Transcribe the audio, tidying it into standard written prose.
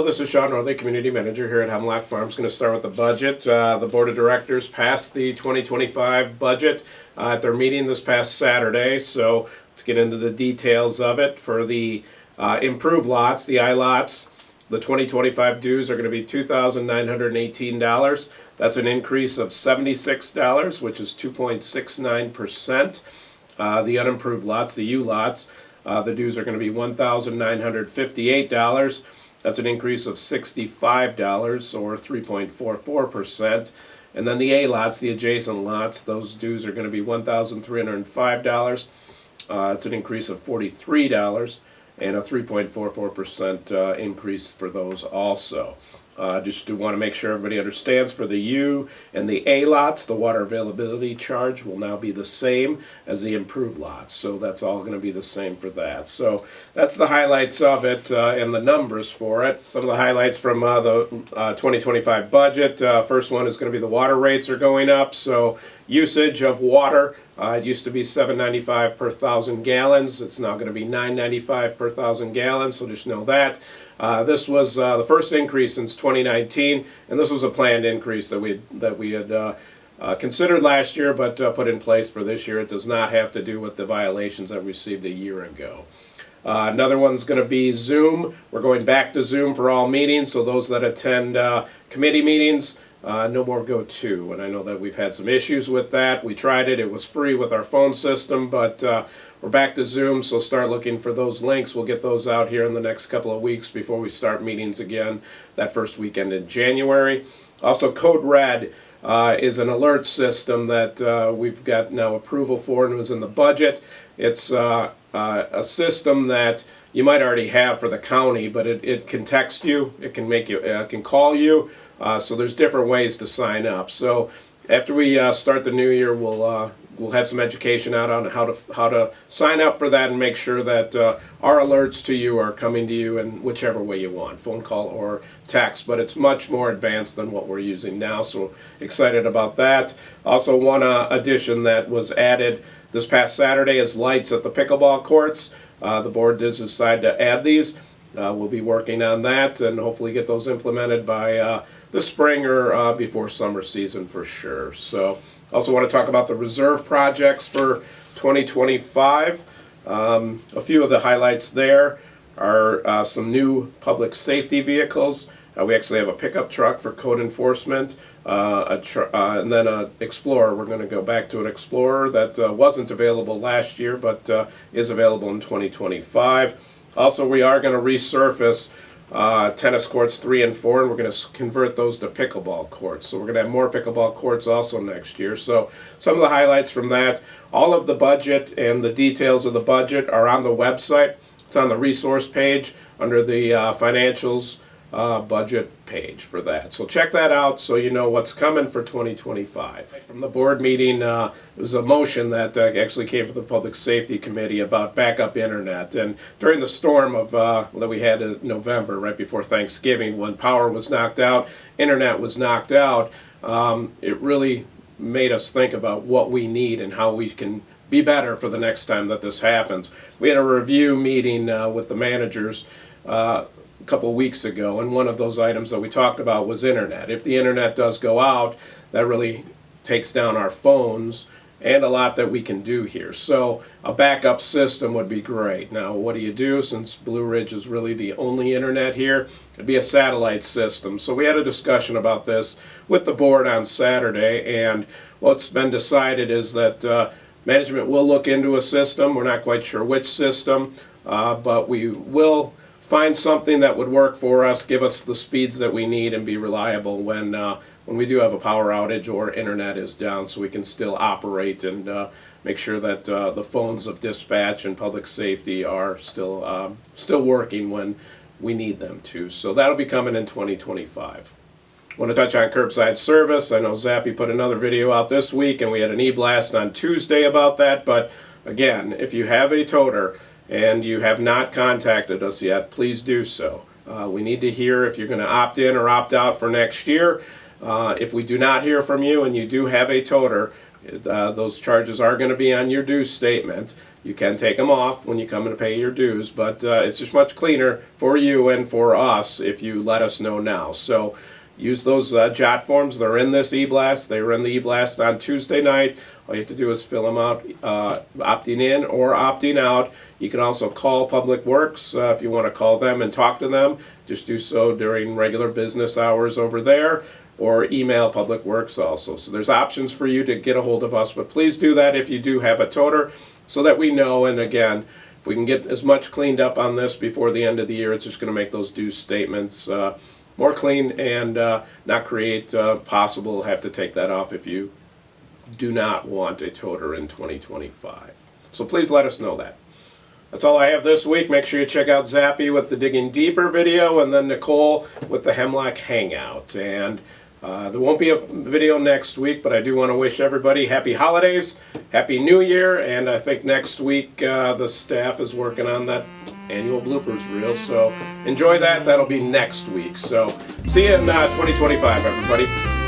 this is Shaun Nordlie, Community Manager here at Hemlock Farms. Going to start with the budget. The Board of Directors passed the 2025 budget at their meeting this past Saturday, so let's get into the details of it. For the improved lots, the I lots, the 2025 dues are going to be $2,918. That's an increase of $76, which is 2.69%. The unimproved lots, the U lots, the dues are going to be $1,958. That's an increase of $65 or 3.44%. And then the A lots, the adjacent lots, those dues are going to be $1,305. It's an increase of $43 and a 3.44% increase for those also. Just to want to make sure everybody understands, for the U and the A lots, the water availability charge will now be the same as the improved lots. So that's all going to be the same for that. So that's the highlights of it and the numbers for it. Some of the highlights from the 2025 budget. First one is going to be the water rates are going up. So usage of water, it used to be $7.95 per 1,000 gallons. It's now going to be $9.95 per 1,000 gallons, so just know that. This was the first increase since 2019, and this was a planned increase that we had considered last year, but put in place for this year. It does not have to do with the violations that we received a year ago. Another one's going to be Zoom. We're going back to Zoom for all meetings, so those that attend committee meetings, no more Go-To. And I know that we've had some issues with that. We tried it. It was free with our phone system, but we're back to Zoom, so start looking for those links. We'll get those out here in the next couple of weeks before we start meetings again that first weekend in January. Also, Code Red is an alert system that we've got now approval for and was in the budget. It's a system that you might already have for the county, but it can text you, it can make you, can call you. So there's different ways to sign up. So after we start the new year, we'll have some education out on how to sign up for that and make sure that our alerts to you are coming to you in whichever way you want, phone call or text. But it's much more advanced than what we're using now, so excited about that. Also, one addition that was added this past Saturday is lights at the pickleball courts. The board did decide to add these. We'll be working on that and hopefully get those implemented by the spring or before summer season for sure. So also want to talk about the reserve projects for 2025. A few of the highlights there are some new public safety vehicles. We actually have a pickup truck for code enforcement, and then an Explorer. We're going to go back to an Explorer that wasn't available last year, but is available in 2025. Also, we are going to resurface tennis courts 3 and 4, and we're going to convert those to pickleball courts. So we're going to have more pickleball courts also next year. So some of the highlights from that. All of the budget and the details of the budget are on the website. It's on the resource page under the financials budget page for that. So check that out so you know what's coming for 2025. From the board meeting, it was a motion that actually came from the Public Safety Committee about backup internet. And during the storm of that we had in November, right before Thanksgiving, when power was knocked out, internet was knocked out, it really made us think about what we need and how we can be better for the next time that this happens. We had a review meeting with the managers a couple of weeks ago, and one of those items that we talked about was internet. If the internet does go out, that really takes down our phones and a lot that we can do here. So a backup system would be great. Now, what do you do since Blue Ridge is really the only internet here? It'd be a satellite system. So we had a discussion about this with the board on Saturday, and what's been decided is that management will look into a system. We're not quite sure which system, but we will find something that would work for us, give us the speeds that we need, and be reliable when we do have a power outage or internet is down, so we can still operate and make sure that the phones of dispatch and public safety are still working when we need them to. So that'll be coming in 2025. I want to touch on Curbside Service. I know Zappy put another video out this week, and we had an e-blast on Tuesday about that. But again, if you have a toter and you have not contacted us yet, please do so. We need to hear if you're going to opt in or opt out for next year. If we do not hear from you and you do have a toter, those charges are going to be on your due statement. You can take them off when you come in to pay your dues, but it's just much cleaner for you and for us if you let us know now. So use those jot forms. They're in this e-blast. They were in the e-blast on Tuesday night. All you have to do is fill them out, opting in or opting out. You can also call Public Works if you want to call them and talk to them. Just do so during regular business hours over there, or email Public Works also. So there's options for you to get a hold of us, but please do that if you do have a toter so that we know. And again, if we can get as much cleaned up on this before the end of the year, it's just going to make those due statements more clean and not create possible have to take that off if you do not want a toter in 2025. So please let us know that. That's all I have this week. Make sure you check out Zappy with the Digging Deeper video, and then Nicole with the Hemlock Hangout. And there won't be a video next week, but I do want to wish everybody happy holidays, happy new year, and I think next week the staff is working on that annual bloopers reel, so enjoy that. That'll be next week. So see you in 2025, everybody.